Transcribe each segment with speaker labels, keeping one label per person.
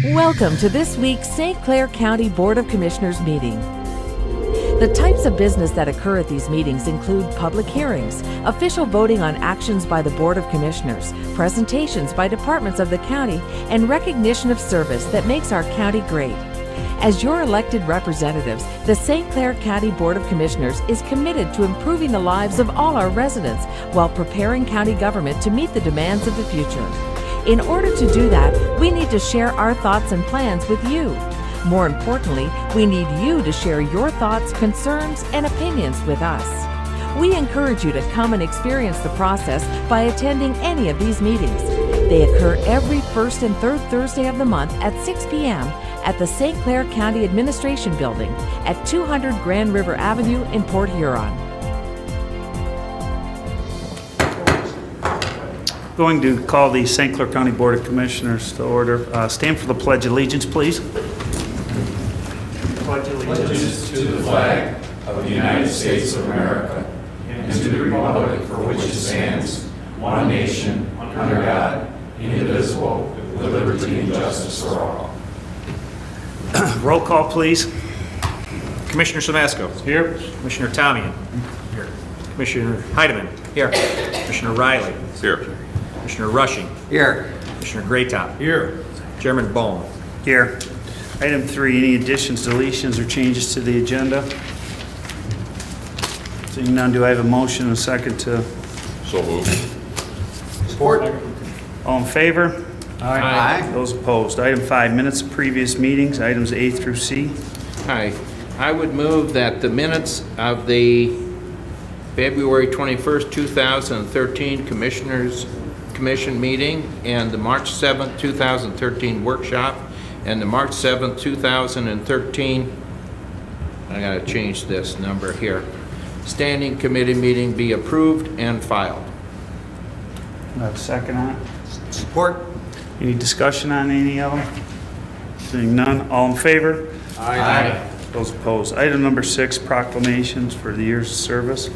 Speaker 1: Welcome to this week's St. Clair County Board of Commissioners meeting. The types of business that occur at these meetings include public hearings, official voting on actions by the Board of Commissioners, presentations by departments of the county, and recognition of service that makes our county great. As your elected representatives, the St. Clair County Board of Commissioners is committed to improving the lives of all our residents while preparing county government to meet the demands of the future. In order to do that, we need to share our thoughts and plans with you. More importantly, we need you to share your thoughts, concerns, and opinions with us. We encourage you to come and experience the process by attending any of these meetings. They occur every first and third Thursday of the month at 6 p.m. at the St. Clair County Administration Building at 200 Grand River Avenue in Port Huron.
Speaker 2: Going to call the St. Clair County Board of Commissioners to order. Stand for the Pledge of Allegiance, please. Pledge
Speaker 3: allegiance to the flag of the United States of America and to the republic for which it stands, one nation, under God, indivisible, with liberty and justice for all.
Speaker 2: Roll call, please.
Speaker 4: Commissioner Samasco. Here. Commissioner Tomian. Here. Commissioner Heidemann. Here. Commissioner Riley.
Speaker 3: Here.
Speaker 4: Commissioner Rushing.
Speaker 3: Here.
Speaker 4: Commissioner Graytop.
Speaker 3: Here.
Speaker 4: Chairman Bohm.
Speaker 2: Here. Item 3, any additions, deletions, or changes to the agenda? Seeing none, do I have a motion and a second to?
Speaker 3: So moved. Support.
Speaker 2: All in favor?
Speaker 3: Aye.
Speaker 2: Those opposed? Item 5, minutes of previous meetings, items A through C.
Speaker 5: Hi. I would move that the minutes of the February 21st, 2013 Commission meeting and the March 7th, 2013 workshop and the March 7th, 2013, I gotta change this number here, standing committee meeting be approved and filed.
Speaker 2: Do I have a second on it?
Speaker 3: Support.
Speaker 2: Any discussion on any of them? Seeing none, all in favor?
Speaker 3: Aye.
Speaker 2: Those opposed? Item number 6, proclamations for the years of service.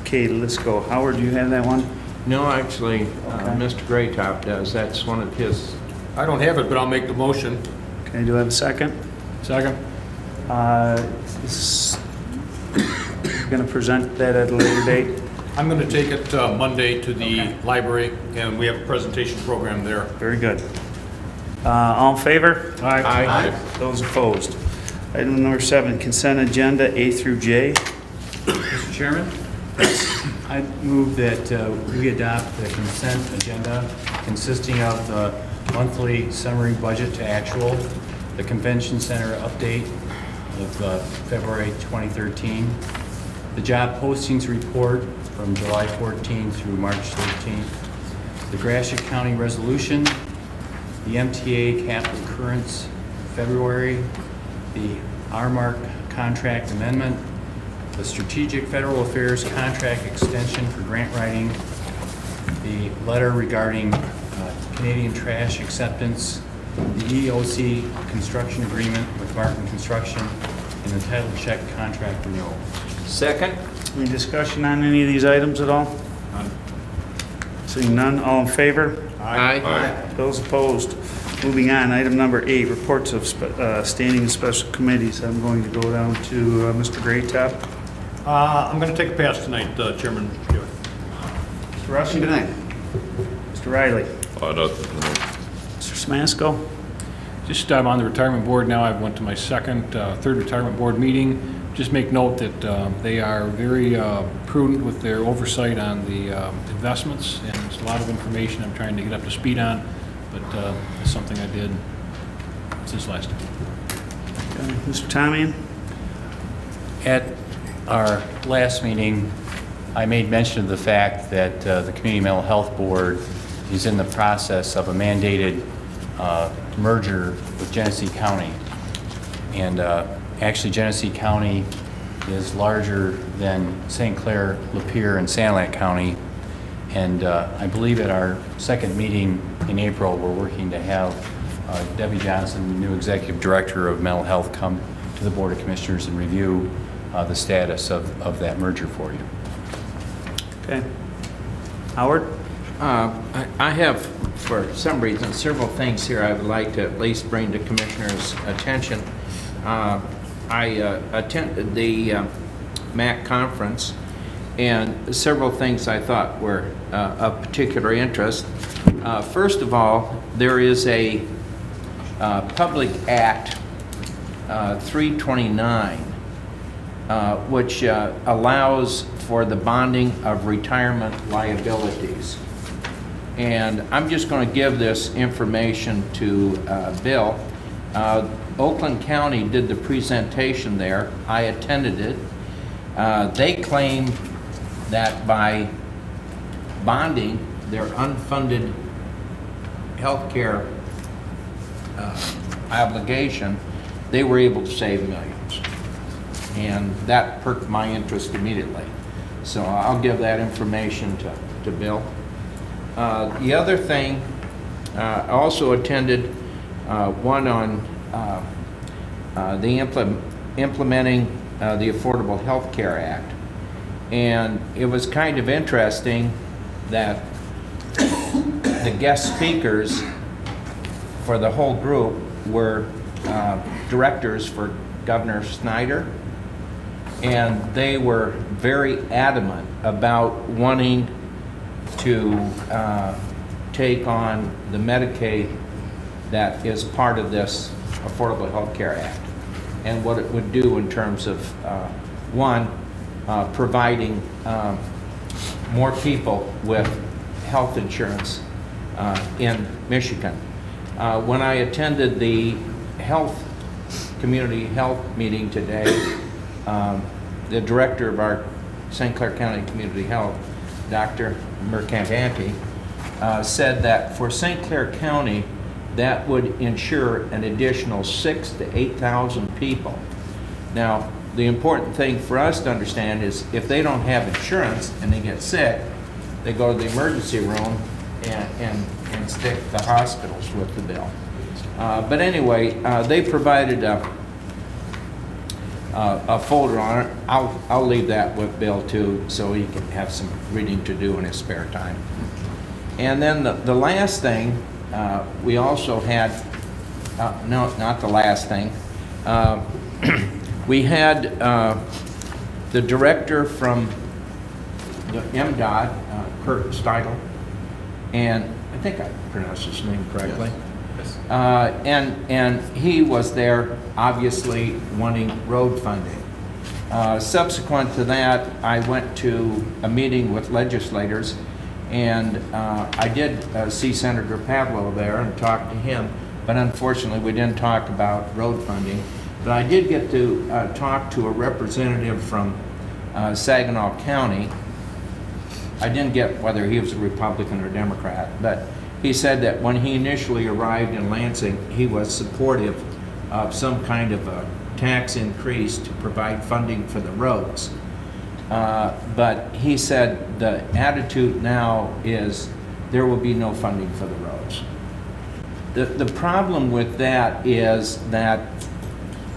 Speaker 2: Okay, let's go. Howard, do you have that one?
Speaker 5: No, actually,
Speaker 2: Okay.
Speaker 5: Mr. Graytop does. That's one of his.
Speaker 6: I don't have it, but I'll make the motion.
Speaker 2: Okay, do I have a second?
Speaker 6: Second.
Speaker 2: Going to present that at a later date?
Speaker 6: I'm going to take it Monday to the library, and we have a presentation program there.
Speaker 2: Very good. All in favor?
Speaker 5: Aye.
Speaker 2: Those opposed? Item number 7, consent agenda A through J.
Speaker 7: Mr. Chairman? I move that we adopt the consent agenda consisting of the monthly summary budget to actual, the convention center update of February 2013, the job postings report from July 14th through March 13th, the Gratiot County resolution, the MTA capital occurrence February, the RMARC contract amendment, the Strategic Federal Affairs contract extension for grant writing, the letter regarding Canadian trash acceptance, the EOC construction agreement with Martin Construction, and the title check contract renewal.
Speaker 5: Second?
Speaker 2: Any discussion on any of these items at all?
Speaker 6: None.
Speaker 2: Seeing none, all in favor?
Speaker 5: Aye.
Speaker 2: Those opposed? Moving on, item number 8, reports of standing and special committees. I'm going to go down to Mr. Graytop.
Speaker 6: I'm going to take a pass tonight, Chairman.
Speaker 2: Mr. Rushing? Good night. Mr. Riley? Mr. Samasco?
Speaker 8: Just I'm on the retirement board now. I went to my third retirement board meeting. Just make note that they are very prudent with their oversight on the investments, and there's a lot of information I'm trying to get up to speed on, but it's something I did since last time.
Speaker 2: Okay. Mr. Tomian?
Speaker 7: At our last meeting, I made mention of the fact that the Community Mental Health Board is in the process of a mandated merger with Genesee County. And actually, Genesee County is larger than St. Clair, Lapeer, and Sanilac County. And I believe at our second meeting in April, we're working to have Debbie Johnson, the new Executive Director of Mental Health, come to the Board of Commissioners and review the status of that merger for you.
Speaker 2: Okay. Howard?
Speaker 5: I have, for some reason, several things here I would like to at least bring to Commissioners' attention. I attended the MAC conference, and several things I thought were of particular interest. First of all, there is a Public Act 329, which allows for the bonding of retirement liabilities. And I'm just going to give this information to Bill. Oakland County did the presentation there. I attended it. They claim that by bonding their unfunded health care obligation, they were able to save millions. And that perked my interest immediately. So I'll give that information to Bill. The other thing, I also attended one on implementing the Affordable Health Care Act. And it was kind of interesting that the guest speakers for the whole group were directors for Governor Snyder, and they were very adamant about wanting to take on the Medicaid that is part of this Affordable Health Care Act, and what it would do in terms of, one, providing more people with health insurance in Michigan. When I attended the community health meeting today, the director of our St. Clair County Community Health, Dr. Mercantanti, said that for St. Clair County, that would insure an additional 6,000 to 8,000 people. Now, the important thing for us to understand is if they don't have insurance and they get sick, they go to the emergency room and stick the hospitals with the bill. But anyway, they provided a folder on it. I'll leave that with Bill too, so he can have some reading to do in his spare time. And then the last thing, we also had, no, not the last thing. We had the director from the MDOT, Kurt Steidl, and I think I pronounced his name correctly. Yes. And he was there, obviously wanting road funding. Subsequent to that, I went to a meeting with legislators, and I did see Senator Pavlo there and talk to him, but unfortunately we didn't talk about road funding. But I did get to talk to a representative from Saginaw County. I didn't get whether he was a Republican or Democrat, but he said that when he initially arrived in Lansing, he was supportive of some kind of a tax increase to provide funding for the roads. But he said the attitude now is there will be no funding for the roads. The problem with that is that,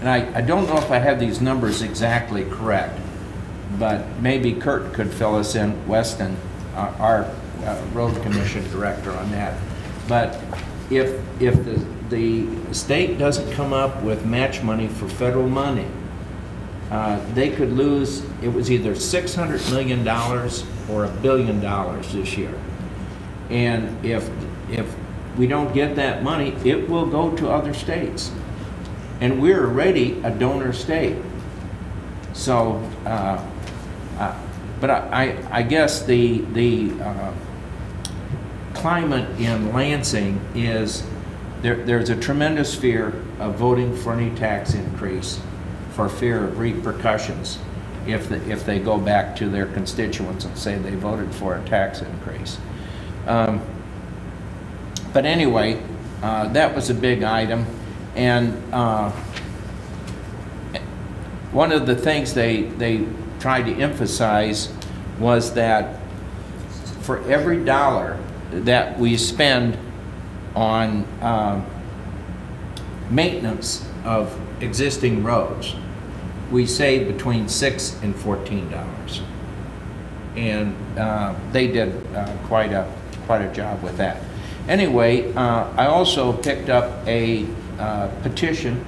Speaker 5: and I don't know if I have these numbers exactly correct, but maybe Kurt could fill us in, Weston, our road commission director, on that. But if the state doesn't come up with match money for federal money, they could lose, it was either $600 million or $1 billion this year. And if we don't get that money, it will go to other states. And we're already a donor state. So, but I guess the climate in Lansing is there's a tremendous fear of voting for any tax increase for fear of repercussions if they go back to their constituents and say they voted for a tax increase. But anyway, that was a big item. And one of the things they tried to emphasize was that for every dollar that we spend on maintenance of existing roads, we save between $6 and $14. And they did quite a quite a job with that. Anyway, I also picked up a petition,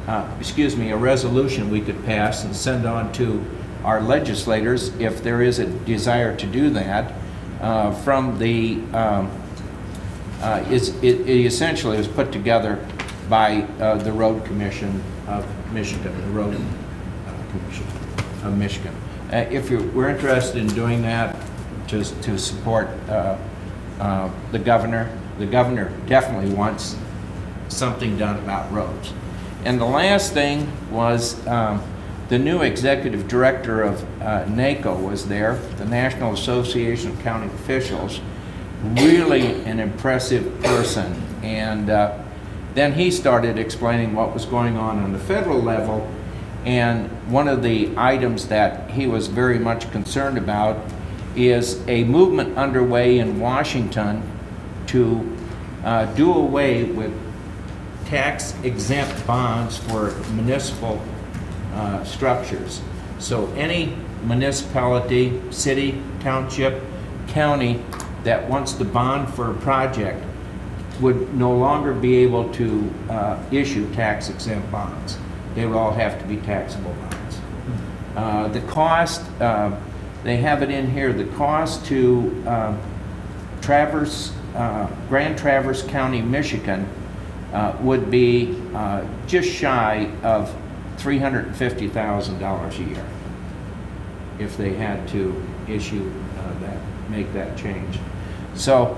Speaker 5: a resolution we could pass and send on to our legislators if there is a desire to do that. From the, it essentially was put together by the Road Commission of Michigan, the Road Commission of Michigan. If we're interested in doing that, just to support the governor definitely wants something done about roads. And the last thing was the new executive director of NACO was there, the National Association of County Officials. Really an impressive person. And then he started explaining what was going on the federal level. And one of the items that he was very much concerned about is a movement underway in Washington to do away with tax-exempt bonds for municipal structures. So any municipality, city, township, county that wants to bond for a project would no longer be able to issue tax-exempt bonds. They would all have to be taxable bonds. The cost, they have it in here, the cost to Grand Traverse County, Michigan would be just shy of $350,000 a year if they had to issue make that change. So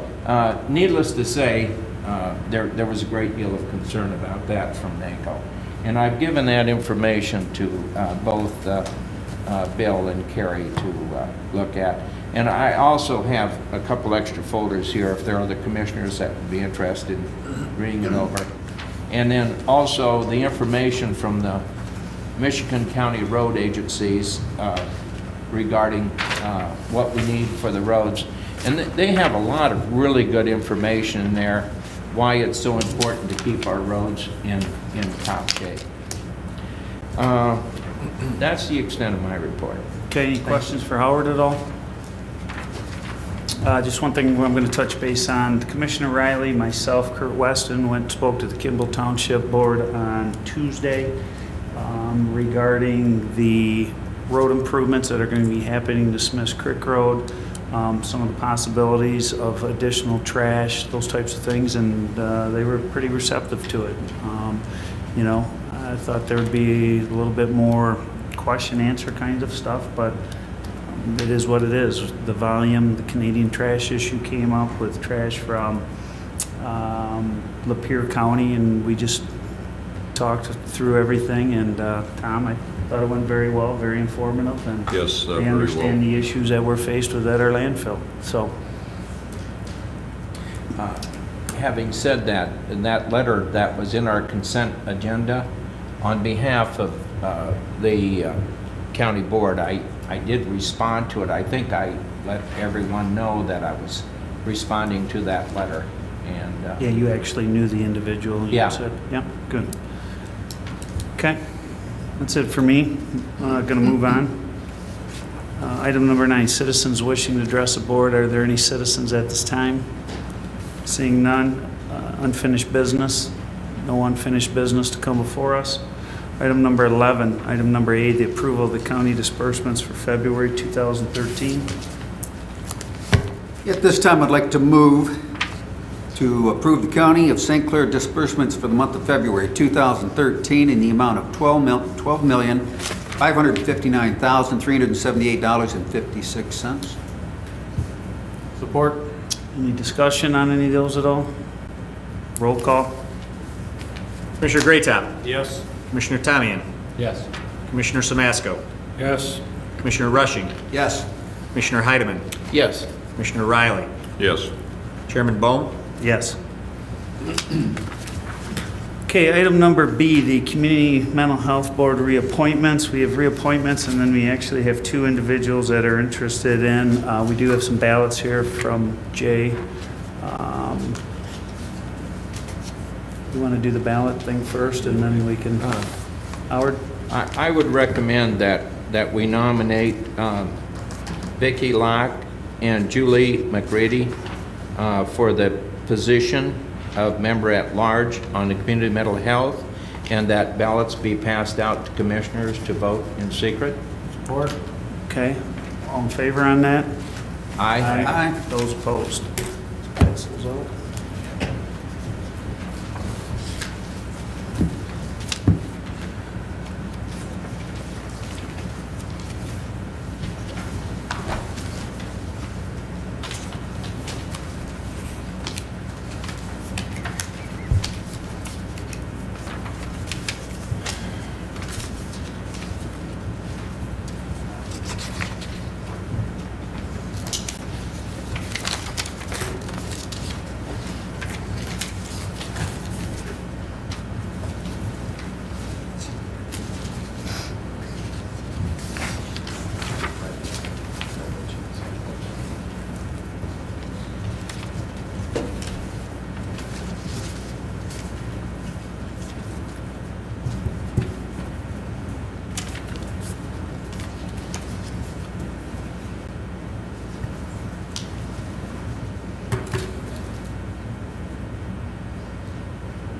Speaker 5: needless to say, there was a great deal of concern about that from NACO. And I've given that information to both Bill and Carrie to look at. And I also have a couple extra folders here if there are other commissioners that would be interested in reading it over. And then also the information from the Michigan County road agencies regarding what we need for the roads. And they have a lot of really good information in there, why it's so important to keep our roads in top shape. That's the extent of my report.
Speaker 2: Okay, any questions for Howard at all? Just one thing I'm going to touch base on. Commissioner Riley, myself, Kurt Weston, went and spoke to the Kimball Township Board on Tuesday regarding the road improvements that are going to be happening to Smiths Creek Road, some of the possibilities of additional trash, those types of things, and they were pretty receptive to it. You know, I thought there would be a little bit more question-answer kind of stuff, but it is what it is. The volume, the Canadian trash issue came up with trash from Lapeer County, and we just talked through everything. And Tom, I thought it went very well, very informative, and
Speaker 9: Yes,
Speaker 2: they
Speaker 9: very well.
Speaker 2: understand the issues that we're faced with at our landfill. So,
Speaker 5: Having said that, in that letter that was in our consent agenda, on behalf of the county board, I did respond to it. I think I let everyone know that I was responding to that letter. And
Speaker 2: yeah, you actually knew the individual. You
Speaker 5: Yeah.
Speaker 2: said, yeah, good. Okay, that's it for me. Going to move on. Item number 9, citizens wishing to address the board. Are there any citizens at this time? Seeing none. Unfinished business. No unfinished business to come before us. Item number 11. Item number 8, the approval of the county disbursements for February 2013.
Speaker 10: At this time, I'd like to move to approve the County of St. Clair disbursements for the month of February 2013 in the amount of $12,559,378.56.
Speaker 6: Support?
Speaker 2: Any discussion on any of those at all? Roll call.
Speaker 4: Commissioner Greatham.
Speaker 6: Yes.
Speaker 4: Commissioner Tamian.
Speaker 7: Yes.
Speaker 4: Commissioner Samasco.
Speaker 8: Yes.
Speaker 4: Commissioner Rushing.
Speaker 10: Yes.
Speaker 4: Commissioner Heidemann.
Speaker 5: yes,
Speaker 4: Commissioner Riley.
Speaker 9: Yes.
Speaker 4: Chairman Bohm.
Speaker 2: Yes. Okay, item number B, the Community Mental Health Board reappointments. We have reappointments, and then we actually have 2 individuals that are interested in. We do have some ballots here from Jay. You want to do the ballot thing first, and then we can, Howard?
Speaker 5: I would recommend that we nominate Vicki Locke and Julie McGrady for the position of member at large on the community mental health, and that ballots be passed out to commissioners to vote in secret.
Speaker 7: Support.
Speaker 2: Okay, all in favor on that?
Speaker 5: Aye.
Speaker 10: Aye.
Speaker 2: Those opposed? Passes out.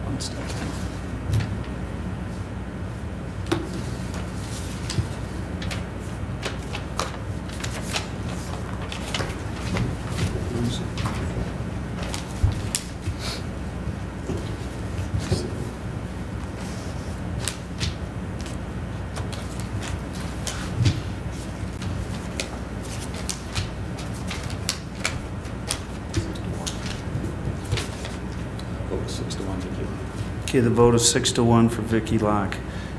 Speaker 2: One step. Okay, the vote is 6-1 for Vicky Locke.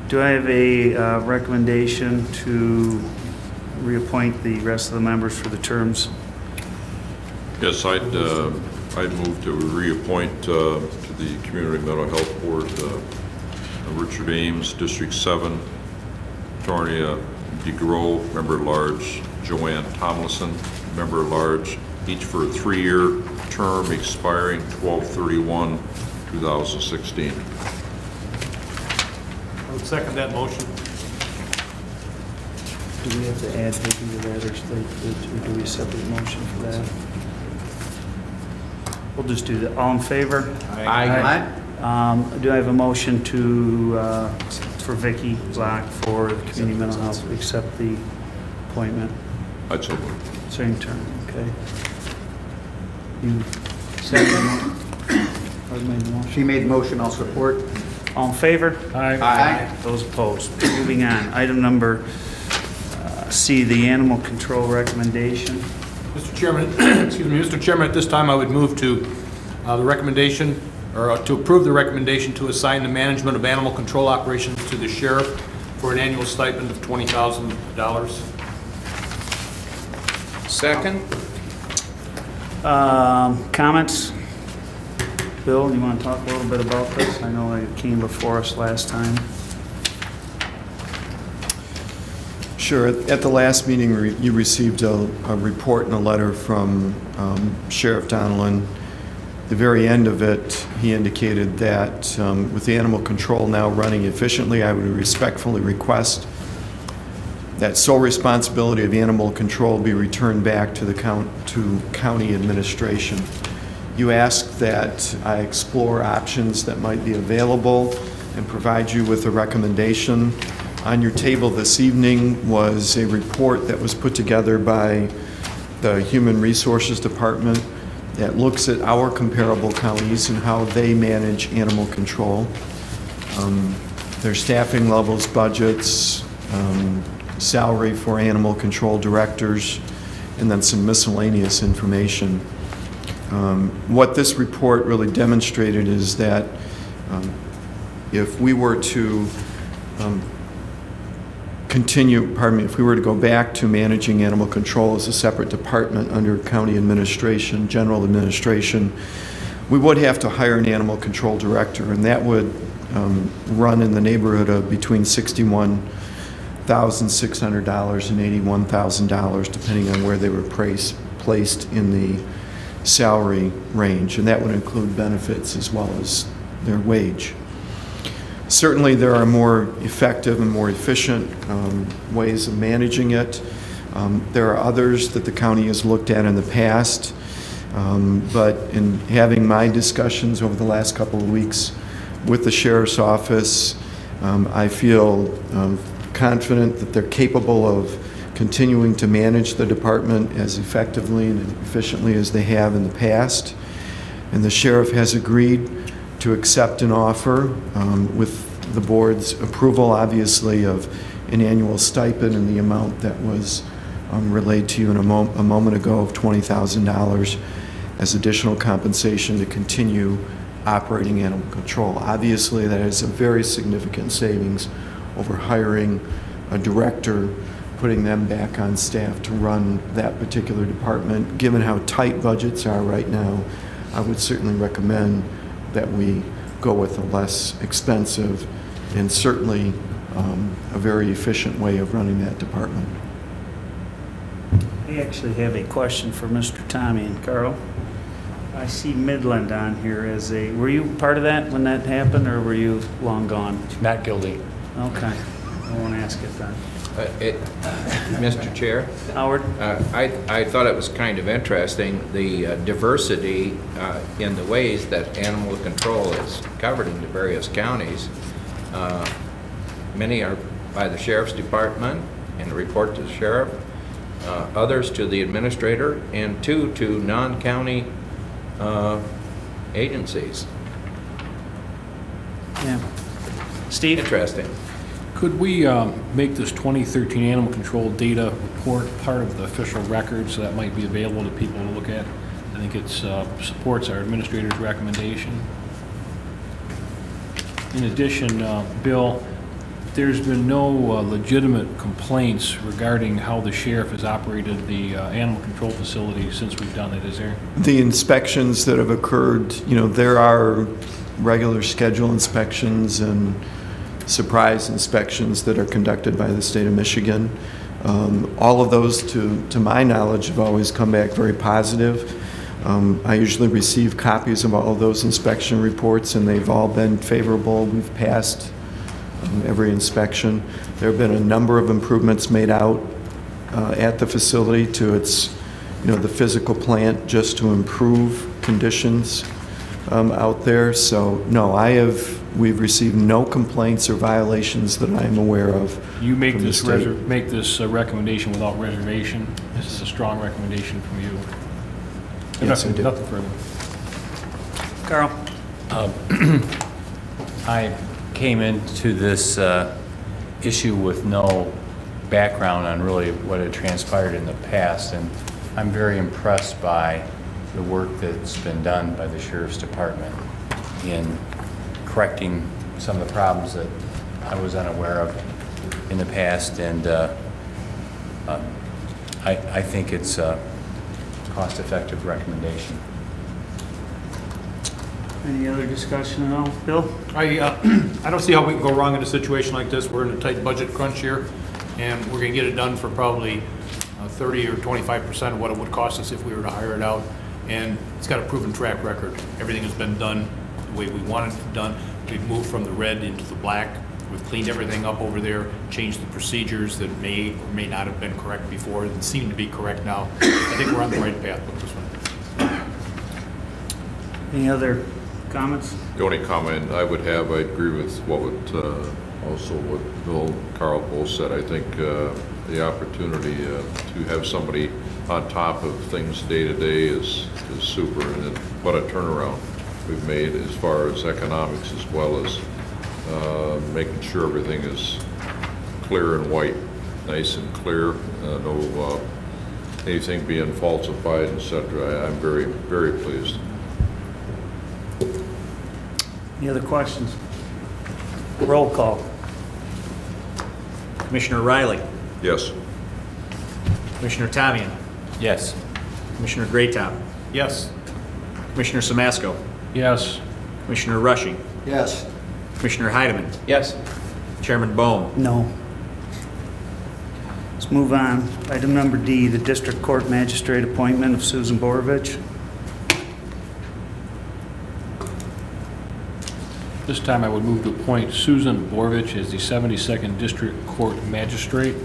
Speaker 2: Do I have a recommendation to reappoint the rest of the members for the terms?
Speaker 3: Yes, I'd move to reappoint to the Community Mental Health Board Richard Ames, District 7, Tornia DeGros, member at large, Joanne Tomlinson, member at large, each for a 3-year term expiring 12/31/2016.
Speaker 6: I would second that motion.
Speaker 2: Do we have to add Vicky to that, or do we separate motion for that? We'll just do that. All in favor?
Speaker 5: Aye.
Speaker 2: Do I have a motion to, for Vicky Locke for the Community Mental Health, to accept the appointment?
Speaker 3: I'd so move.
Speaker 2: Same term, okay. You second? Or made the motion?
Speaker 10: She made the motion, I'll support.
Speaker 2: All in favor?
Speaker 10: Aye.
Speaker 2: Those opposed? Moving on. Item number C, the animal control recommendation.
Speaker 6: Mr. Chairman, excuse me, Mr. Chairman, at this time I would move to the recommendation, or to approve the recommendation to assign the management of animal control operations to the sheriff for an annual stipend of $20,000.
Speaker 5: Second?
Speaker 2: Comments? Bill, you want to talk a little bit about this? I know it came before us last time.
Speaker 9: Sure. At the last meeting, you received a report and a letter from Sheriff Donelon. At the very end of it, he indicated that with the animal control now running efficiently, I would respectfully request that sole responsibility of animal control be returned back to the county administration. You asked that I explore options that might be available and provide you with a recommendation. On your table this evening was a report that was put together by the Human Resources Department that looks at our comparable counties and how they manage animal control, their staffing levels, budgets, salary for animal control directors, and then some miscellaneous information. What this report really demonstrated is that if we were to if we were to go back to managing animal control as a separate department under county administration, general administration, we would have to hire an animal control director, and that would run in the neighborhood of between $61,600 and $81,000, depending on where they were placed in the salary range, and that would include benefits as well as their wage. Certainly, there are more effective and more efficient ways of managing it. There are others that the county has looked at in the past, But in having my discussions over the last couple of weeks with the sheriff's office, I feel confident that they're capable of continuing to manage the department as effectively and efficiently as they have in the past. And the sheriff has agreed to accept an offer with the board's approval, obviously, of an annual stipend in the amount that was relayed to you a moment ago of $20,000 as additional compensation to continue operating animal control. Obviously, that is a very significant savings over hiring a director, putting them back on staff to run that particular department. Given how tight budgets are right now, I would certainly recommend that we go with a less expensive and certainly a very efficient way of running that department.
Speaker 2: I actually have a question for Mr. Tommy and Carl. I see Midland on here as a, were you part of that when that happened, or were you long gone?
Speaker 7: Not guilty.
Speaker 2: Okay, I won't ask it then.
Speaker 5: Mr. Chair,
Speaker 2: Howard?
Speaker 5: I thought it was kind of interesting, the diversity in the ways that animal control is covered in the various counties. Many are by the sheriff's department and report to the sheriff, others to the administrator, and two to non-county agencies.
Speaker 2: Yeah. Steve?
Speaker 5: Interesting.
Speaker 8: Could we make this 2013 animal control data report part of the official record so that might be available to people to look at? I think it supports our administrator's recommendation. In addition, Bill, there's been no legitimate complaints regarding how the sheriff has operated the animal control facility since we've done it, is there?
Speaker 9: The inspections that have occurred, there are regular schedule inspections and surprise inspections that are conducted by the state of Michigan. All of those, to my knowledge, have always come back very positive. I usually receive copies of all of those inspection reports, and they've all been favorable. We've passed every inspection. There have been a number of improvements made out at the facility to its, the physical plant, just to improve conditions out there. So no, we've received no complaints or violations that I am aware of.
Speaker 8: You make
Speaker 9: from the
Speaker 8: this
Speaker 9: state.
Speaker 8: recommendation without reservation. This is a strong recommendation from you.
Speaker 9: Yes, I do.
Speaker 8: Nothing further.
Speaker 2: Carl?
Speaker 7: I came into this issue with no background on really what had transpired in the past, and I'm very impressed by the work that's been done by the Sheriff's Department in correcting some of the problems that I was unaware of in the past, and I think it's a cost-effective recommendation.
Speaker 2: Any other discussion at all? Bill?
Speaker 6: I don't see how we can go wrong in a situation like this. We're in a tight budget crunch here, and we're going to get it done for probably 30 or 25% of what it would cost us if we were to hire it out. And it's got a proven track record. Everything has been done the way we wanted it done. We've moved from the red into the black. We've cleaned everything up over there, changed the procedures that may or may not have been correct before and seem to be correct now. I think we're on the right path with this one.
Speaker 2: Any other comments?
Speaker 3: The only comment I would have, I agree with what Bill and Carl both said. I think the opportunity to have somebody on top of things day to day is super, and what a turnaround we've made as far as economics, as well as making sure everything is clear and white, nice and clear, no anything being falsified, etc. I'm very, very pleased.
Speaker 2: Any other questions? Roll call.
Speaker 4: Commissioner Riley,
Speaker 3: Yes.
Speaker 4: Commissioner Tamian,
Speaker 7: Yes.
Speaker 4: Commissioner Greatop,
Speaker 6: Yes.
Speaker 4: Commissioner Samasco,
Speaker 8: Yes.
Speaker 4: Commissioner Rushing,
Speaker 10: Yes.
Speaker 4: Commissioner Heidemann,
Speaker 5: Yes.
Speaker 4: Chairman Bohm.
Speaker 2: No. Let's move on. Item number D, the District Court Magistrate appointment of Susan Borovich.
Speaker 8: This time I would move to appoint Susan Borovich as the 72nd District Court Magistrate.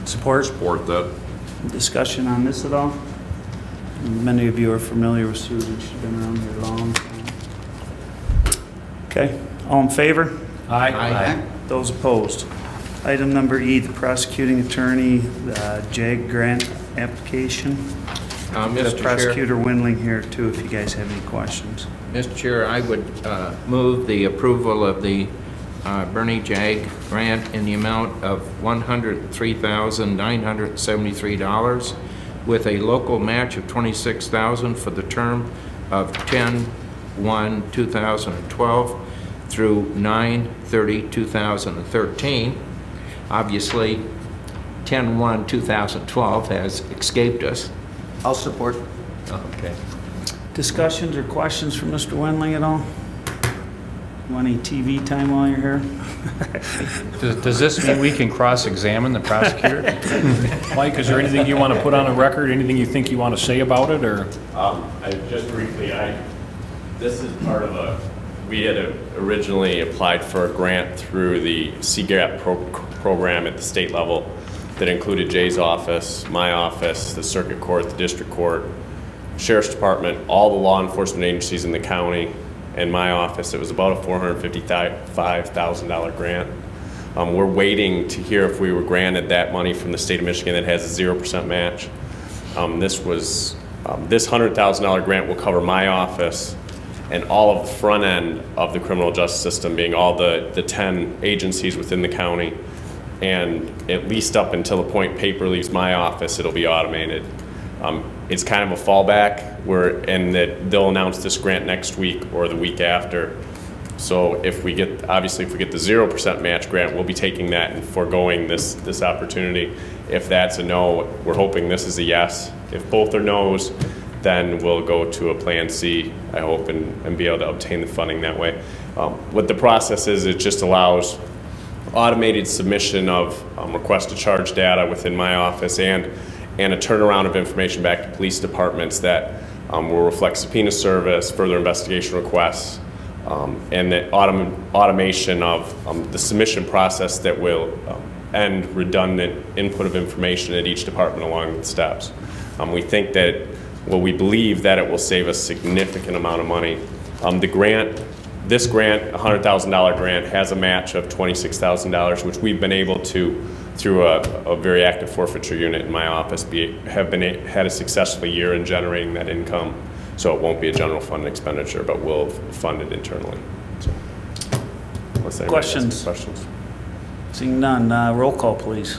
Speaker 4: Support.
Speaker 3: Support that.
Speaker 2: Discussion on this at all? Many of you are familiar with Susan. She's been around here a long time. Okay, all in favor?
Speaker 5: Aye.
Speaker 2: Those opposed? Item number E, the prosecuting attorney, JAG grant application. The
Speaker 5: Mr. Chair,
Speaker 2: prosecutor Windling here too, if you guys have any questions.
Speaker 5: Mr. Chair, I would move the approval of the Bernie JAG grant in the amount of $103,973 with a local match of $26,000 for the term of 10/1/2012 through 9/30/2013. Obviously, 10/1/2012 has escaped us.
Speaker 10: I'll support.
Speaker 5: Okay.
Speaker 2: Discussions or questions from Mr. Windling at all? Want any TV time while you're here?
Speaker 7: Does this mean we can cross-examine the prosecutor?
Speaker 8: Mike, is there anything you want to put on the record, anything you think you want to say about it, or?
Speaker 11: Just briefly, this is part of we had originally applied for a grant through the CGAP program at the state level that included Jay's office, my office, the circuit court, the district court, sheriff's department, all the law enforcement agencies in the county, and my office. It was about a $455,000 grant. We're waiting to hear if we were granted that money from the state of Michigan that has a 0% match. This $100,000 grant will cover my office and all of the front end of the criminal justice system, being all the 10 agencies within the county. And at least up until the point paper leaves my office, it'll be automated. It's kind of a fallback, and that they'll announce this grant next week or the week after. So if we get the 0% match grant, we'll be taking that and foregoing this opportunity. If that's a no, we're hoping this is a yes. If both are no's, then we'll go to a plan C, I hope, and be able to obtain the funding that way. What the process is, it just allows automated submission of request to charge data within my office and a turnaround of information back to police departments that will reflect subpoena service, further investigation requests, and the automation of the submission process that will end redundant input of information at each department along the steps. We think that, we believe that it will save us significant amount of money. This grant, $100,000 grant, has a match of $26,000, which we've been able to, through a very active forfeiture unit in my office, had a successful year in generating that income. So it won't be a general fund expenditure, but we'll fund it internally. So, unless anybody has any questions.
Speaker 2: Seeing none, roll call, please.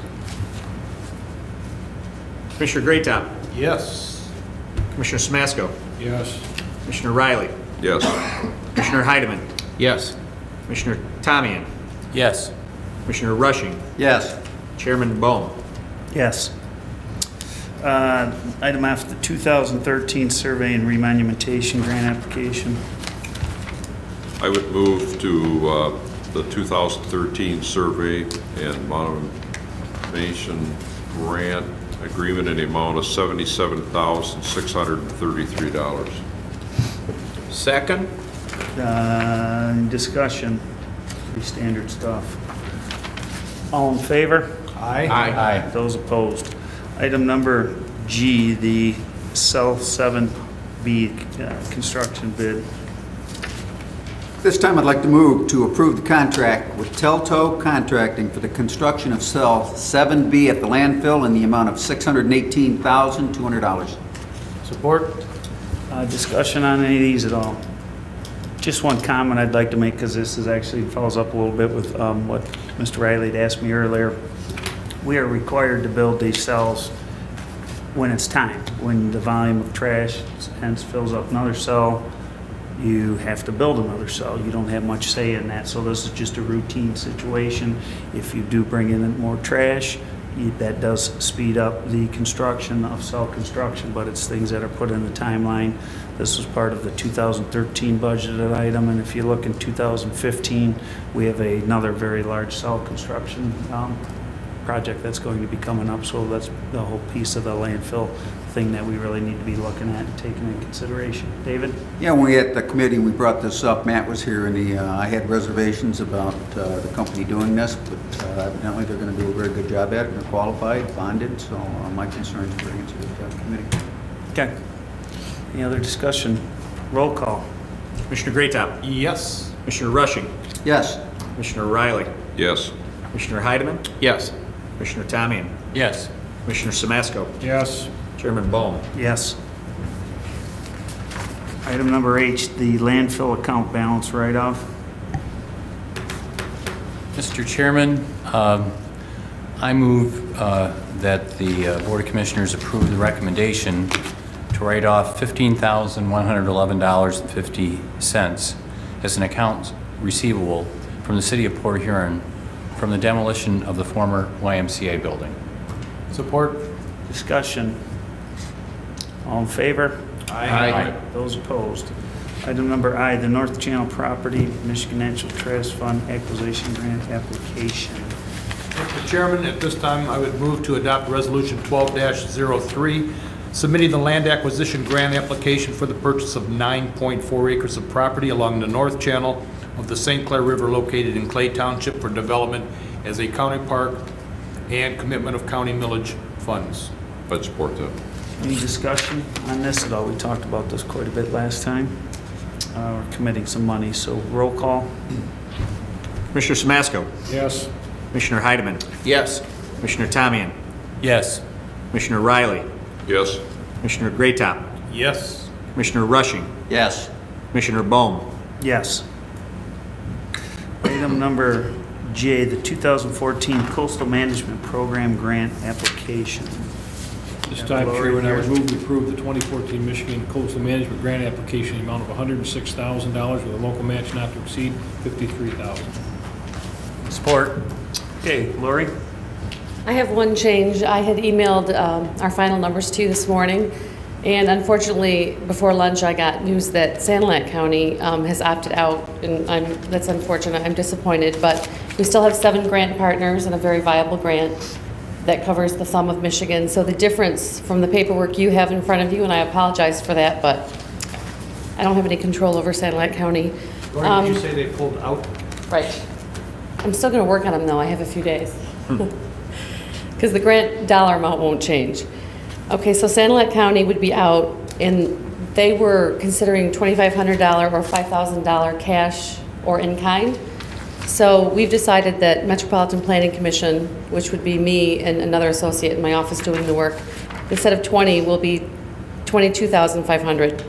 Speaker 4: Commissioner Greatham.
Speaker 6: Yes.
Speaker 4: Commissioner Samasco.
Speaker 8: Yes.
Speaker 4: Commissioner Riley.
Speaker 3: Yes.
Speaker 4: Commissioner Heidemann.
Speaker 5: Yes.
Speaker 4: Commissioner Tamian.
Speaker 7: Yes.
Speaker 4: Commissioner Rushing.
Speaker 10: Yes.
Speaker 4: Chairman Bohm.
Speaker 2: Yes. Item F, the 2013 Survey and Remonumentation Grant Application.
Speaker 3: I would move to the 2013 Survey and Monumentation Grant Agreement in the amount of $77,633.
Speaker 5: Second?
Speaker 2: Discussion, pretty standard stuff. All in favor?
Speaker 4: Aye.
Speaker 2: Those opposed? Item number G, the Cell 7B construction bid.
Speaker 10: This time I'd like to move to approve the contract with Telto Contracting for the construction of Cell 7B at the landfill in the amount of $618,200.
Speaker 6: Support?
Speaker 2: Discussion on any of these at all? Just one comment I'd like to make, because this actually follows up a little bit with what Mr. Riley had asked me earlier. We are required to build these cells when it's time, when the volume of trash hence fills up another cell. You have to build another cell. You don't have much say in that, so this is just a routine situation. If you do bring in more trash, that does speed up the construction of cell construction, but it's things that are put in the timeline. This was part of the 2013 budgeted item, and if you look in 2015, we have another very large cell construction project that's going to be coming up, so that's the whole piece of the landfill thing that we really need to be looking at and taking into consideration. David?
Speaker 10: Yeah, when we at the committee, we brought this up, Matt was here, and I had reservations about the company doing this, but evidently they're going to do a very good job at it, they're qualified, bonded, so my concerns were answered at the committee.
Speaker 2: Okay. Any other discussion? Roll call.
Speaker 4: Commissioner Greatop.
Speaker 6: Yes.
Speaker 4: Commissioner Rushing.
Speaker 10: Yes.
Speaker 4: Commissioner Riley.
Speaker 3: Yes.
Speaker 4: Commissioner Heidemann.
Speaker 5: Yes.
Speaker 4: Commissioner Tamian.
Speaker 6: Yes.
Speaker 4: Commissioner Samasco.
Speaker 8: Yes.
Speaker 4: Chairman Bohm.
Speaker 2: Yes. Item number H, the landfill account balance write-off.
Speaker 7: Mr. Chairman, I move that the Board of Commissioners approve the recommendation to write off $15,111.50 as an account receivable from the City of Port Huron from the demolition of the former YMCA building.
Speaker 6: Support.
Speaker 2: Discussion. All in favor?
Speaker 5: Aye.
Speaker 2: Those opposed? Item number I, the North Channel Property Michigan Natural Trust Fund Acquisition Grant Application.
Speaker 6: Mr. Chairman, at this time, I would move to adopt Resolution 12-03, submitting the land acquisition grant application for the purchase of 9.4 acres of property along the north channel of the St. Clair River located in Clay Township for development as a county park and commitment of county millage funds.
Speaker 3: I'd support that.
Speaker 2: Any discussion on this at all? We talked about this quite a bit last time. We're committing some money, so roll call.
Speaker 4: Commissioner Samasco.
Speaker 8: Yes.
Speaker 4: Commissioner Heidemann.
Speaker 5: Yes.
Speaker 4: Commissioner Tamian.
Speaker 7: Yes.
Speaker 4: Commissioner Riley.
Speaker 3: Yes.
Speaker 4: Commissioner Greatop.
Speaker 6: Yes.
Speaker 4: Commissioner Rushing.
Speaker 10: Yes.
Speaker 4: Commissioner Bohm.
Speaker 2: Yes. Item number J, the 2014 Coastal Management Program Grant Application.
Speaker 8: This time, Chairman, I would move to approve the 2014 Michigan Coastal Management Grant Application in the amount of $106,000 with a local match not to exceed $53,000.
Speaker 6: Support.
Speaker 2: Okay, Lori?
Speaker 12: I have one change. I had emailed our final numbers to you this morning, and unfortunately, before lunch, I got news that Sanilac County has opted out, and that's unfortunate. I'm disappointed, but we still have 7 grant partners and a very viable grant that covers the thumb of Michigan. So the difference from the paperwork you have in front of you, and I apologize for that, but I don't have any control over Sanilac County.
Speaker 6: Did you say they pulled out?
Speaker 12: Right. I'm still going to work on them, though. I have a few days. Because the grant dollar amount won't change. Okay, so Sanilac County would be out, and they were considering $2,500 or $5,000 cash or in kind. So we've decided that Metropolitan Planning Commission, which would be me and another associate in my office doing the work, instead of 20, will be $22,500.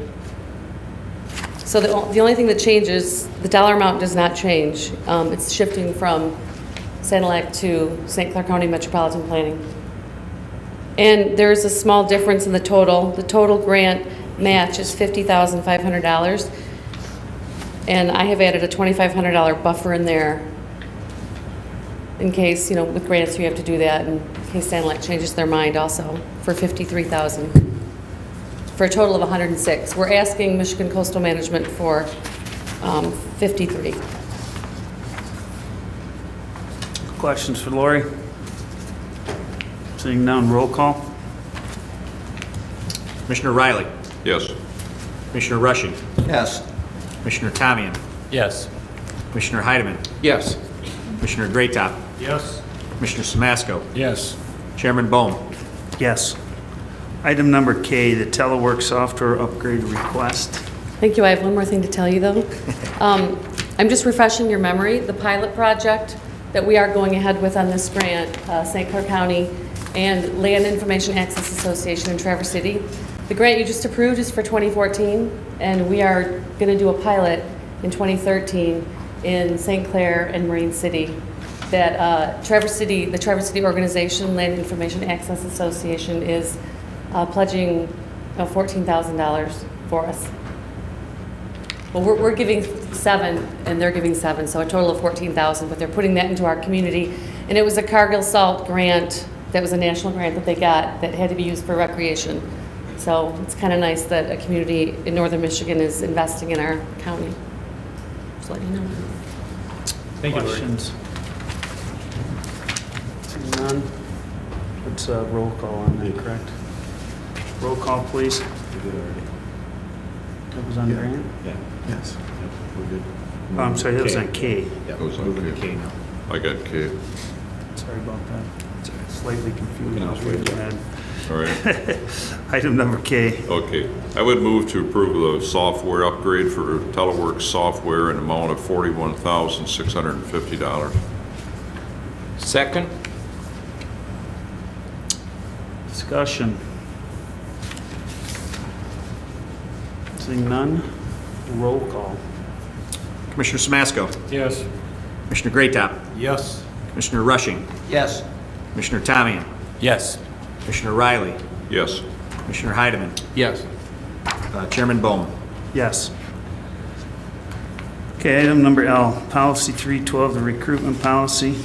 Speaker 12: So the only thing that changes, the dollar amount does not change. It's shifting from Sanilac to St. Clair County Metropolitan Planning. And there's a small difference in the total. The total grant match is $50,500. And I have added a $2,500 buffer in there in case, with grants you have to do that, and in case Sanilac changes their mind also, for $53,000. For a total of $106,000. We're asking Michigan Coastal Management for $53,000.
Speaker 2: Questions for Lori? Seeing none, roll call.
Speaker 4: Commissioner Riley.
Speaker 3: Yes.
Speaker 4: Commissioner Rushing.
Speaker 10: Yes.
Speaker 4: Commissioner Tamian.
Speaker 7: Yes.
Speaker 4: Commissioner Heidemann.
Speaker 5: Yes.
Speaker 4: Commissioner Greatop.
Speaker 6: Yes.
Speaker 4: Commissioner Samasco.
Speaker 8: Yes.
Speaker 4: Chairman Bohm.
Speaker 2: Yes. Item number K, the telework software upgrade request.
Speaker 12: Thank you. I have one more thing to tell you, though. I'm just refreshing your memory. The pilot project that we are going ahead with on this grant, St. Clair County and Land Information Access Association in Traverse City. The grant you just approved is for 2014, and we are going to do a pilot in 2013 in St. Clair and Marine City. That the Traverse City organization, Land Information Access Association, is pledging $14,000 for us. Well, we're giving 7, and they're giving 7, so a total of 14,000. But they're putting that into our community, and it was a Cargill Salt grant. That was a national grant that they got that had to be used for recreation. So it's kind of nice that a community in northern Michigan is investing in our county. Just letting you know.
Speaker 6: Thank you, Lori.
Speaker 2: Questions? None. It's a roll call on that, correct? Roll call, please. That was on Grant?
Speaker 9: Yes.
Speaker 2: Oh, I'm sorry, that was on K.
Speaker 4: Moving to K now.
Speaker 3: I got K.
Speaker 2: Sorry about that. Slightly confused.
Speaker 4: can always wait.
Speaker 3: All right.
Speaker 2: Item number K.
Speaker 3: Okay. I would move to approve the software upgrade for telework software in an amount of $41,650.
Speaker 5: Second?
Speaker 2: Discussion. Seeing none, roll call.
Speaker 4: Commissioner Samasco.
Speaker 8: Yes.
Speaker 4: Commissioner Greatop.
Speaker 6: Yes.
Speaker 4: Commissioner Rushing.
Speaker 10: Yes.
Speaker 4: Commissioner Tamian.
Speaker 7: Yes.
Speaker 4: Commissioner Riley.
Speaker 3: Yes.
Speaker 4: Commissioner Heidemann.
Speaker 5: Yes.
Speaker 4: Chairman Bowman.
Speaker 2: Yes. Okay, item number L, policy 312, the recruitment policy.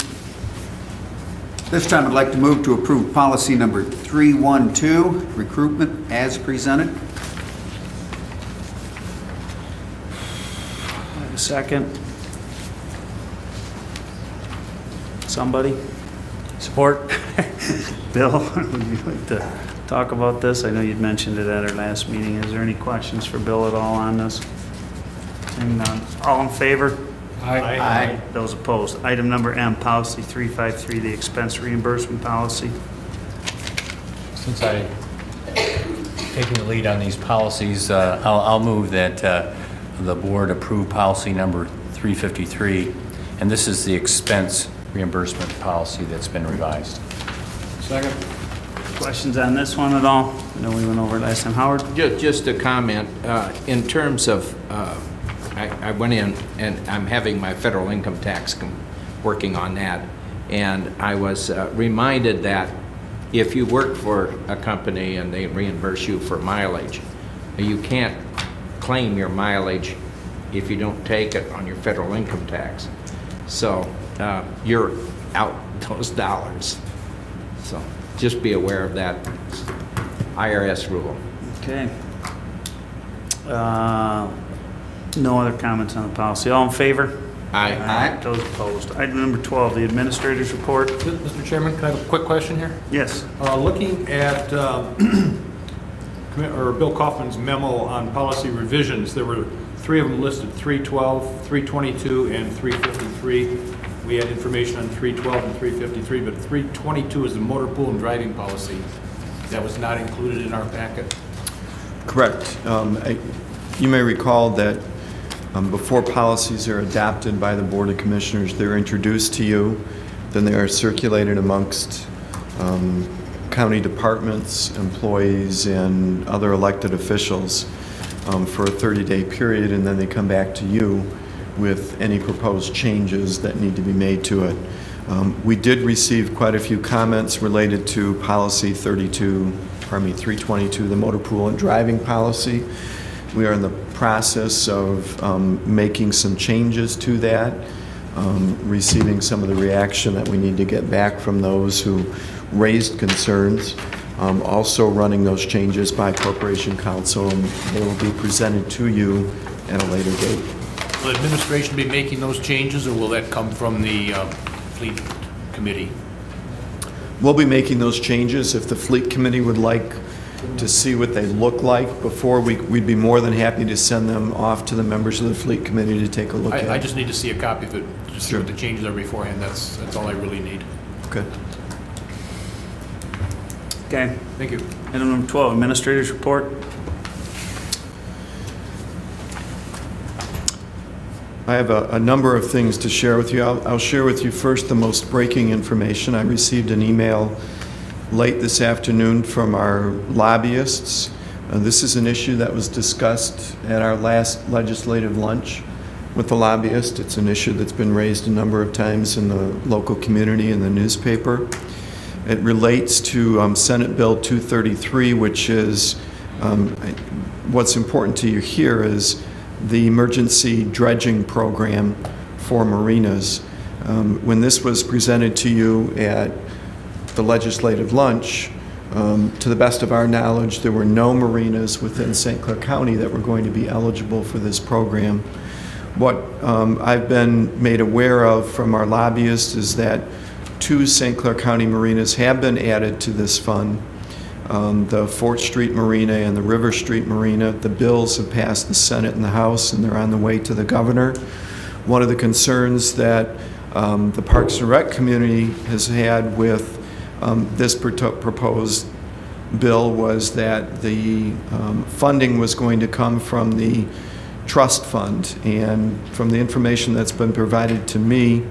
Speaker 10: This time I'd like to move to approve policy number 312, recruitment as presented.
Speaker 2: Have a second. Somebody?
Speaker 7: Support?
Speaker 2: Bill, would you like to talk about this? I know you'd mentioned it at our last meeting. Is there any questions for Bill at all on this? Seeing none. All in favor?
Speaker 10: Aye.
Speaker 2: Those opposed. Item number M, policy 353, the expense reimbursement policy.
Speaker 7: Since I taking the lead on these policies, I'll move that the board approve policy number 353, and this is the expense reimbursement policy that's been revised.
Speaker 8: Second.
Speaker 2: Questions on this one at all? I know we went over it last time. Howard?
Speaker 5: Just a comment, in terms of, I went in and I'm having my federal income tax working on that. And I was reminded that if you work for a company and they reimburse you for mileage, you can't claim your mileage if you don't take it on your federal income tax. So you're out those dollars. So just be aware of that IRS rule.
Speaker 2: Okay. No other comments on the policy. All in favor?
Speaker 5: Aye.
Speaker 2: Those opposed. Item number 12, the administrator's report.
Speaker 6: Mr. Chairman, can I have a quick question here?
Speaker 2: Yes.
Speaker 6: Looking at Bill Kaufman's memo on policy revisions, there were 3 of them listed, 312, 322, and 353. We had information on 312 and 353, but 322 is the motor pool and driving policy. That was not included in our packet.
Speaker 9: Correct. You may recall that before policies are adopted by the Board of Commissioners, they're introduced to you, then they are circulated amongst county departments, employees, and other elected officials for a 30-day period, and then they come back to you with any proposed changes that need to be made to it. We did receive quite a few comments related to policy 322, the motor pool and driving policy. We are in the process of making some changes to that, receiving some of the reaction that we need to get back from those who raised concerns. Also running those changes by Corporation Counsel, and they will be presented to you at a later date.
Speaker 6: Will the administration be making those changes, or will that come from the Fleet Committee?
Speaker 9: We'll be making those changes. If the Fleet Committee would like to see what they look like before, we'd be more than happy to send them off to the members of the Fleet Committee to take a look at.
Speaker 6: I just need to see a copy of it, just see what the changes are beforehand. That's all I really need.
Speaker 9: Okay.
Speaker 2: Okay.
Speaker 6: Thank you.
Speaker 2: Item number 12, administrator's report.
Speaker 9: I have a number of things to share with you. I'll share with you first the most breaking information. I received an email late this afternoon from our lobbyists. This is an issue that was discussed at our last legislative lunch with the lobbyists. It's an issue that's been raised a number of times in the local community and the newspaper. It relates to Senate Bill 233, which is, what's important to you here is the emergency dredging program for marinas. When this was presented to you at the legislative lunch, to the best of our knowledge, there were no marinas within St. Clair County that were going to be eligible for this program. What I've been made aware of from our lobbyists is that two St. Clair County marinas have been added to this fund. The 4th Street Marina and the River Street Marina. The bills have passed the Senate and the House, and they're on the way to the governor. One of the concerns that the Parks and Rec community has had with this proposed bill was that the funding was going to come from the trust fund, and from the information that's been provided to me,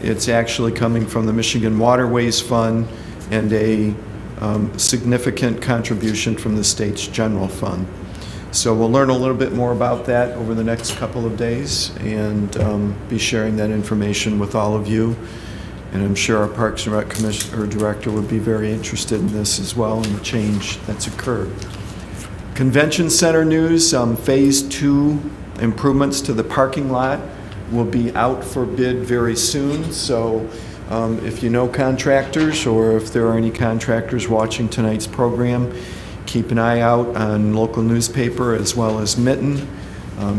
Speaker 9: it's actually coming from the Michigan Waterways Fund and a significant contribution from the state's general fund. So we'll learn a little bit more about that over the next couple of days and be sharing that information with all of you. And I'm sure our Parks and Rec Commissioner or Director would be very interested in this as well, and the change that's occurred. Convention Center news, Phase 2 improvements to the parking lot will be out for bid very soon. So if you know contractors, or if there are any contractors watching tonight's program, keep an eye out on local newspaper as well as Mitten,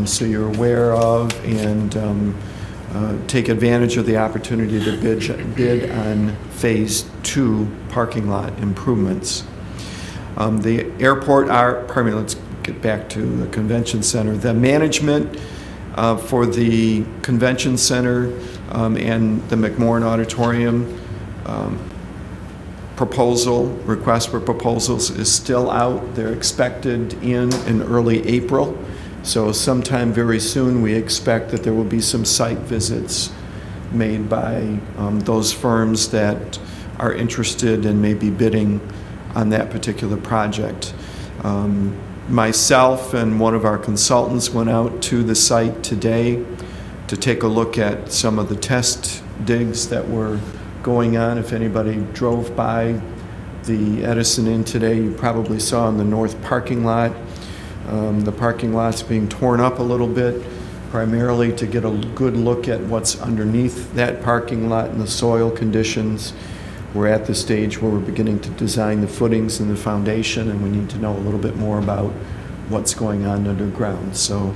Speaker 9: so you're aware of, and take advantage of the opportunity to bid on Phase 2 parking lot improvements. The airport, let's get back to the convention center. The management for the convention center and the McMorran Auditorium request for proposals is still out. They're expected in early April. So sometime very soon, we expect that there will be some site visits made by those firms that are interested and may be bidding on that particular project. Myself and one of our consultants went out to the site today to take a look at some of the test digs that were going on. If anybody drove by the Edison Inn today, you probably saw in the north parking lot. The parking lot's being torn up a little bit, primarily to get a good look at what's underneath that parking lot and the soil conditions. We're at the stage where we're beginning to design the footings and the foundation, and we need to know a little bit more about what's going on underground. So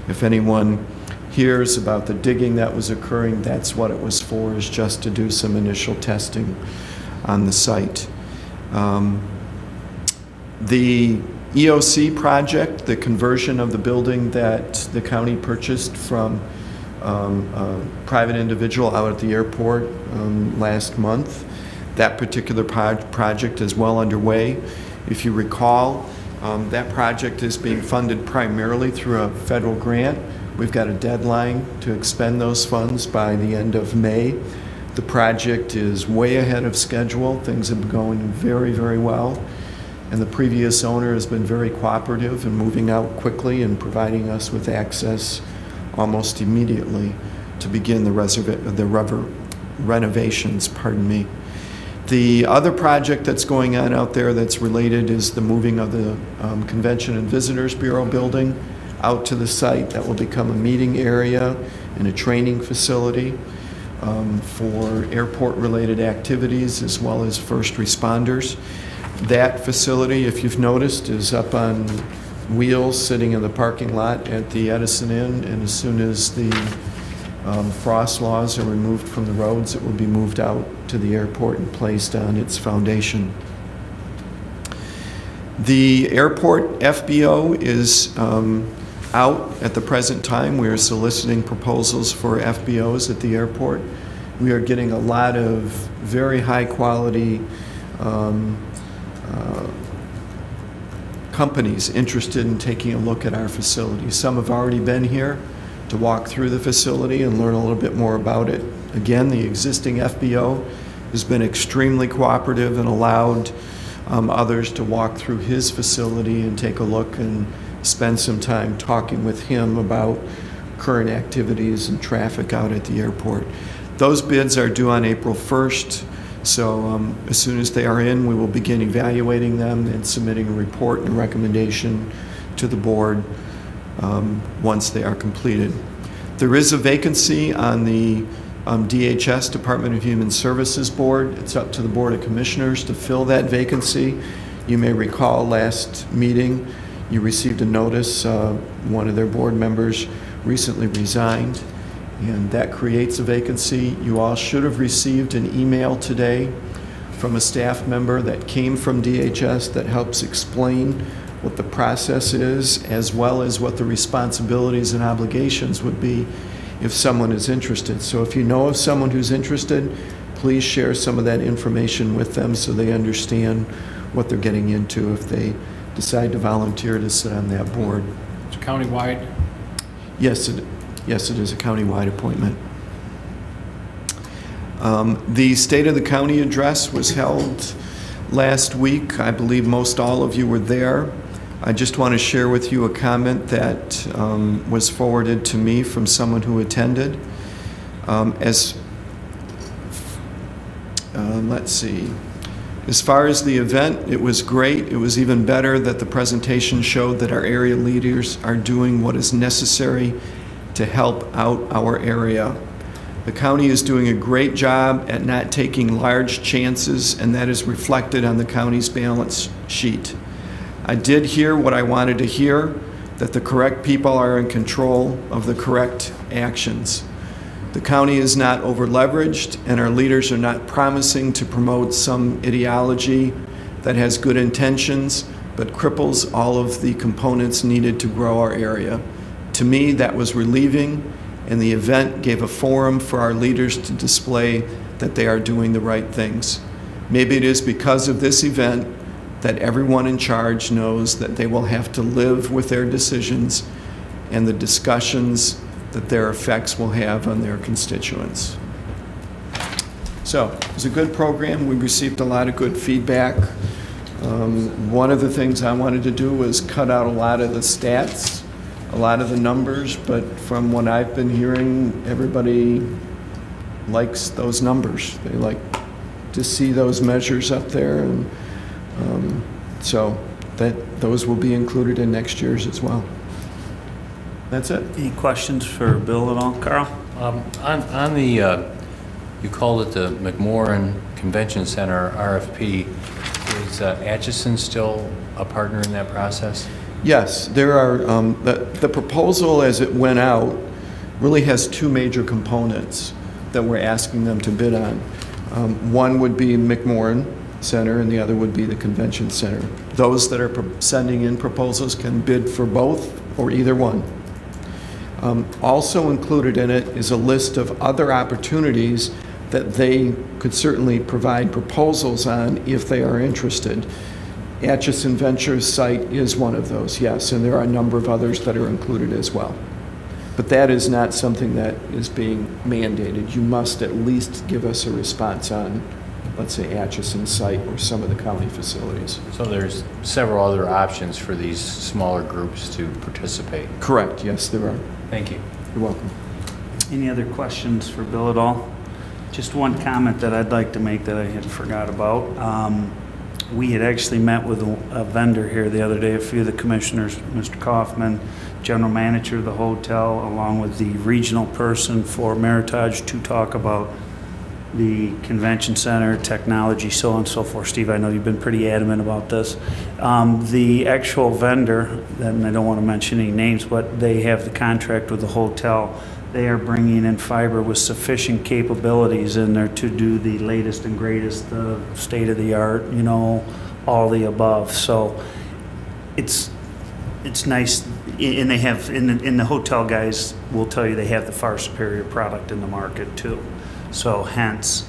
Speaker 9: if anyone hears about the digging that was occurring, that's what it was for, is just to do some initial testing on the site. The EOC project, the conversion of the building that the county purchased from a private individual out at the airport last month, that particular project is well underway. If you recall, that project is being funded primarily through a federal grant. We've got a deadline to expend those funds by the end of May. The project is way ahead of schedule. Things have been going very, very well. And the previous owner has been very cooperative in moving out quickly and providing us with access almost immediately to begin the renovations. The other project that's going on out there that's related is the moving of the Convention and Visitors Bureau building out to the site. That will become a meeting area and a training facility for airport-related activities as well as first responders. That facility, if you've noticed, is up on wheels sitting in the parking lot at the Edison Inn, and as soon as the frost laws are removed from the roads, it will be moved out to the airport and placed on its foundation. The airport FBO is out at the present time. We are soliciting proposals for FBOs at the airport. We are getting a lot of very high quality companies interested in taking a look at our facility. Some have already been here to walk through the facility and learn a little bit more about it. Again, the existing FBO has been extremely cooperative and allowed others to walk through his facility and take a look and spend some time talking with him about current activities and traffic out at the airport. Those bids are due on April 1st. So as soon as they are in, we will begin evaluating them and submitting a report and a recommendation to the board once they are completed. There is a vacancy on the DHS, Department of Human Services Board. It's up to the Board of Commissioners to fill that vacancy. You may recall last meeting, you received a notice. One of their board members recently resigned, and that creates a vacancy. You all should have received an email today from a staff member that came from DHS that helps explain what the process is, as well as what the responsibilities and obligations would be if someone is interested. So if you know of someone who's interested, please share some of that information with them so they understand what they're getting into if they decide to volunteer to sit on that board.
Speaker 8: It's countywide.
Speaker 9: Yes, it is a countywide appointment. The State of the County address was held last week. I believe most all of you were there. I just want to share with you a comment that was forwarded to me from someone who attended. Let's see. As far as the event, it was great. It was even better that the presentation showed that our area leaders are doing what is necessary to help out our area. The county is doing a great job at not taking large chances, and that is reflected on the county's balance sheet. I did hear what I wanted to hear, that the correct people are in control of the correct actions. The county is not over-leveraged, and our leaders are not promising to promote some ideology that has good intentions but cripples all of the components needed to grow our area. To me, that was relieving, and the event gave a forum for our leaders to display that they are doing the right things. Maybe it is because of this event that everyone in charge knows that they will have to live with their decisions and the discussions that their effects will have on their constituents. So, it was a good program. We received a lot of good feedback. One of the things I wanted to do was cut out a lot of the stats, a lot of the numbers, but from what I've been hearing, everybody likes those numbers. They like to see those measures up there, and so those will be included in next year's as well. That's it.
Speaker 2: Any questions for Bill at all? Carl?
Speaker 7: On the, you called it the McMorran Convention Center RFP. Is Atchison still a partner in that process?
Speaker 9: Yes, there are, the proposal as it went out really has two major components that we're asking them to bid on. One would be McMorran Center and the other would be the Convention Center. Those that are sending in proposals can bid for both or either one. Also included in it is a list of other opportunities that they could certainly provide proposals on if they are interested. Atchison Ventures site is one of those, yes, and there are a number of others that are included as well. But that is not something that is being mandated. You must at least give us a response on, let's say, Atchison site or some of the county facilities.
Speaker 7: So there's several other options for these smaller groups to participate?
Speaker 9: Correct, yes, there are.
Speaker 7: Thank you.
Speaker 9: You're welcome.
Speaker 2: Any other questions for Bill at all? Just one comment that I'd like to make that I had forgot about. We had actually met with a vendor here the other day, a few of the commissioners, Mr. Kaufman, general manager of the hotel, along with the regional person for Meritage, to talk about the convention center, technology, so on and so forth. Steve, I know you've been pretty adamant about this. The actual vendor, and I don't want to mention any names, but they have the contract with the hotel. They are bringing in fiber with sufficient capabilities in there to do the latest and greatest, state-of-the-art, all the above. So it's nice, and they have, and the hotel guys will tell you they have the far superior product in the market too. So hence,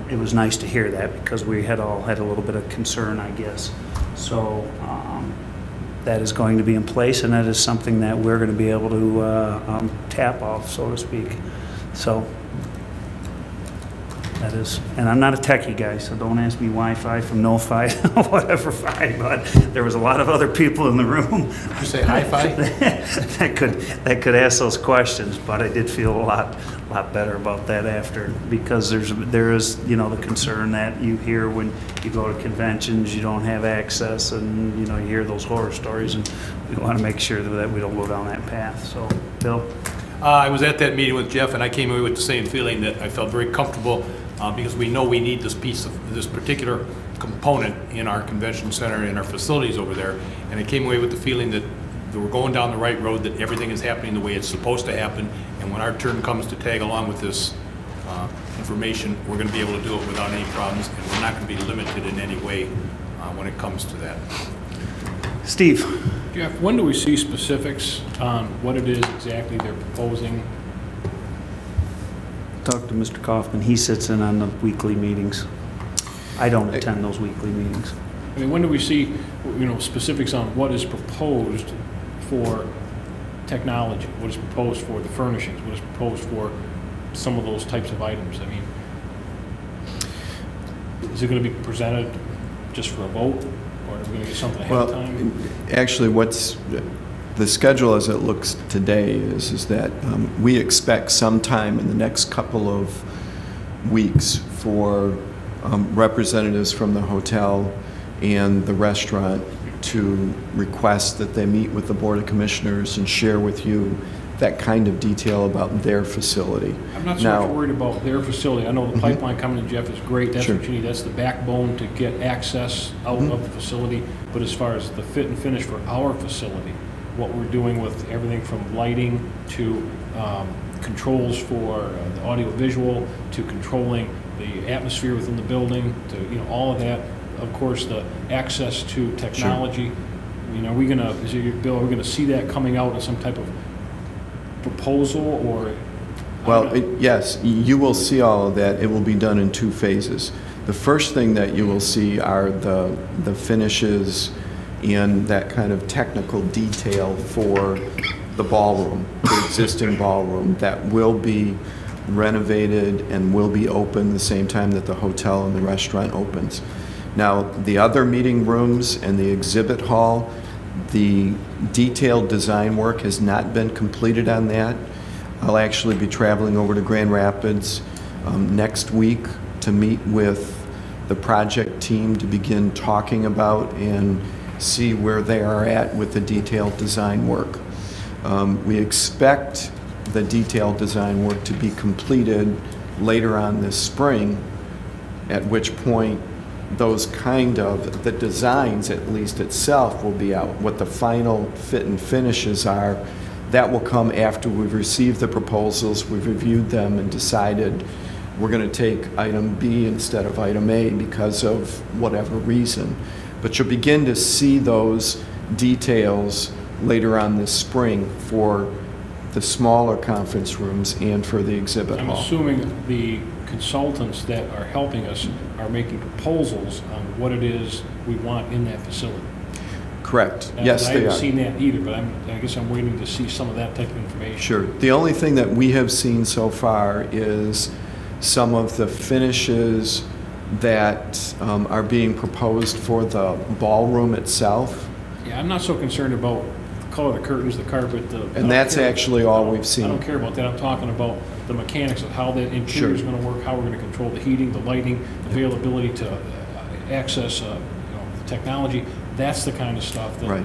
Speaker 2: it was nice to hear that because we had all had a little bit of concern, I guess. So that is going to be in place, and that is something that we're going to be able to tap off, so to speak. So that is, and I'm not a techie guy, so don't ask me Wi-Fi from no-fi, whatever fi, but there was a lot of other people in the room.
Speaker 6: Did you say hi-fi?
Speaker 2: that could ask those questions, but I did feel a lot better about that after, because there is the concern that you hear when you go to conventions, you don't have access, and you hear those horror stories, and we want to make sure that we don't go down that path. So, Bill?
Speaker 6: I was at that meeting with Jeff, and I came away with the same feeling that I felt very comfortable because we know we need this particular component in our convention center, in our facilities over there, and I came away with the feeling that we're going down the right road, that everything is happening the way it's supposed to happen, and when our turn comes to tag along with this information, we're going to be able to do it without any problems, and we're not going to be limited in any way when it comes to that.
Speaker 2: Steve?
Speaker 8: Jeff, when do we see specifics on what it is exactly they're proposing?
Speaker 2: Talk to Mr. Kaufman. He sits in on the weekly meetings. I don't attend those weekly meetings.
Speaker 8: I mean, when do we see, specifics on what is proposed for technology? What is proposed for the furnishings? What is proposed for some of those types of items? I mean, is it going to be presented just for a vote, or are we going to get something ahead of time?
Speaker 9: Actually, the schedule as it looks today is that we expect sometime in the next couple of weeks for representatives from the hotel and the restaurant to request that they meet with the Board of Commissioners and share with you that kind of detail about their facility.
Speaker 8: I'm not so much worried about their facility. I know the pipeline coming in, Jeff, is great. That's what you need. That's the backbone to get access out of the facility. But as far as the fit and finish for our facility, what we're doing with everything from lighting to controls for the audio visual to controlling the atmosphere within the building to all of that. Of course, the access to technology. Are we gonna, Bill? Are we gonna see that coming out in some type of proposal or?
Speaker 9: Well, yes, you will see all of that. It will be done in two phases. The first thing that you will see are the finishes and that kind of technical detail for the ballroom, the existing ballroom that will be renovated and will be open the same time that the hotel and the restaurant opens. Now, the other meeting rooms and the exhibit hall, the detailed design work has not been completed on that. I'll actually be traveling over to Grand Rapids next week to meet with the project team to begin talking about and see where they are at with the detailed design work. We expect the detailed design work to be completed later on this spring, at which point the designs at least itself will be out. What the final fit and finishes are, that will come after we've received the proposals, we've reviewed them and decided we're going to take item B instead of item A because of whatever reason. But you'll begin to see those details later on this spring for the smaller conference rooms and for the exhibit hall.
Speaker 8: I'm assuming the consultants that are helping us are making proposals on what it is we want in that facility.
Speaker 9: Correct. Yes, they are.
Speaker 8: I haven't seen that either, but I guess I'm waiting to see some of that type of information.
Speaker 9: Sure. The only thing that we have seen so far is some of the finishes that are being proposed for the ballroom itself.
Speaker 8: Yeah, I'm not so concerned about the color of the curtains, the carpet,
Speaker 9: and that's actually all we've seen.
Speaker 8: I don't care about that. I'm talking about the mechanics of how the interior is going to work, how we're going to control the heating, the lighting, availability to access the technology. That's the kind of stuff that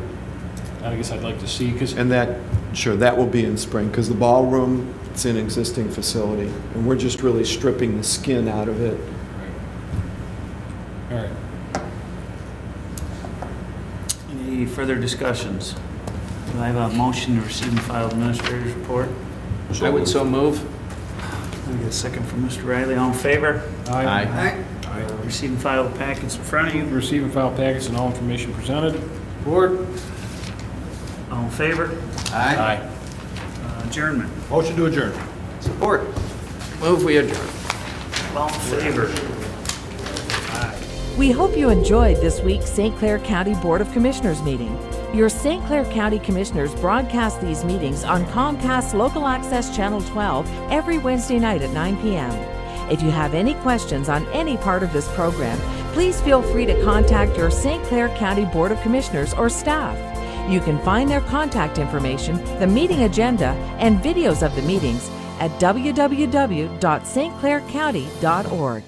Speaker 8: I guess I'd like to see.
Speaker 9: And that will be in spring, because the ballroom, it's an existing facility, and we're just really stripping the skin out of it.
Speaker 8: All right.
Speaker 2: Any further discussions? Do I have a motion to receive and file the administrator's report?
Speaker 5: I would so move.
Speaker 2: I get a second from Mr. Riley. All in favor?
Speaker 5: Aye.
Speaker 2: Receive and file the packets in front of you.
Speaker 8: Receive and file packets and all information presented. Board.
Speaker 2: All in favor?
Speaker 8: Aye.
Speaker 2: Adjournment.
Speaker 6: Motion to adjourn.
Speaker 10: Support.
Speaker 5: Move we adjourn.
Speaker 2: All in favor?
Speaker 1: We hope you enjoyed this week's St. Clair County Board of Commissioners meeting. Your St. Clair County Commissioners broadcast these meetings on Comcast Local Access Channel 12 every Wednesday night at 9 p.m. If you have any questions on any part of this program, please feel free to contact your St. Clair County Board of Commissioners or staff. You can find their contact information, the meeting agenda, and videos of the meetings at www.stclaircounty.org.